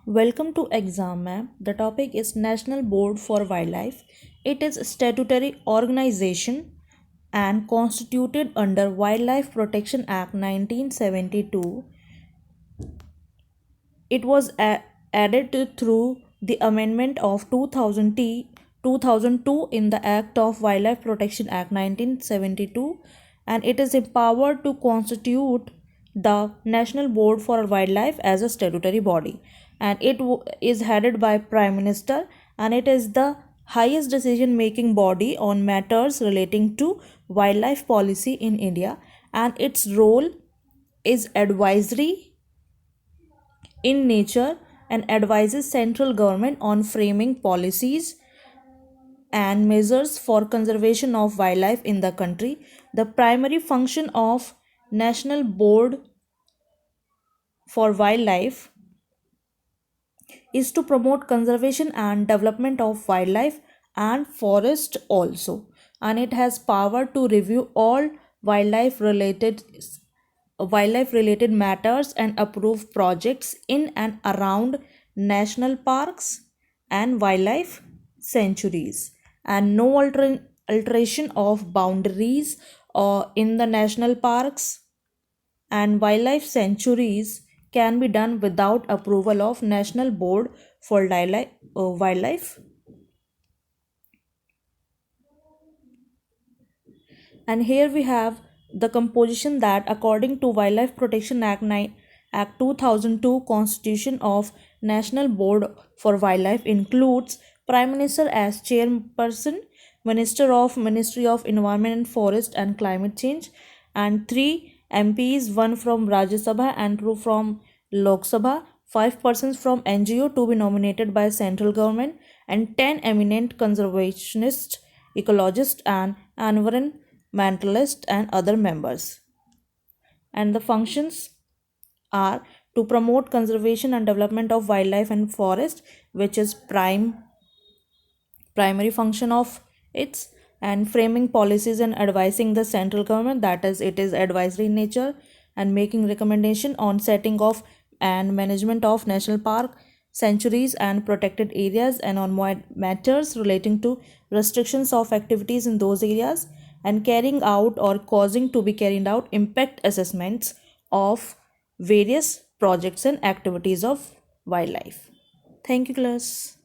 Welcome to exam ma'am. The topic is National Board for Wildlife. It is a statutory organization and constituted under Wildlife Protection Act 1972. It was added through the amendment of 2002 in the Act of Wildlife Protection Act 1972, and it is empowered to constitute the National Board for Wildlife as a statutory body, and it is headed by Prime Minister, and it is the highest decision making body on matters relating to wildlife policy in India, and its role is advisory in nature and advises central government on framing policies and measures for conservation of wildlife in the country. The primary function of National Board for Wildlife is to promote conservation and development of wildlife and forest also, and it has power to review all wildlife related wildlife related matters and approve projects in and around national parks and wildlife sanctuaries, and no alteration of boundaries in the national parks and wildlife sanctuaries can be done without approval of National Board for Wildlife. And here we have the composition that according to Wildlife Protection Act 9 Act 2002 Constitution of National Board for Wildlife includes Prime Minister as chairperson, Ministry of Environment and Forest and Climate Change, and 3 MPs, one from Rajya Sabha and two from Lok Sabha, 5 persons from NGO to be nominated by central government, and 10 eminent conservationists, ecologists, and environmentalists, and other members. And the functions are to promote conservation and development of wildlife and forest, which is primary function of its, and framing policies and advising the central government, that is it is advisory in nature, and making recommendation on setting of and management of national park sanctuaries and protected areas, and on matters relating to restrictions of activities in those areas, and carrying out or causing to be carried out impact assessments of various projects and activities of wildlife. Thank you, class.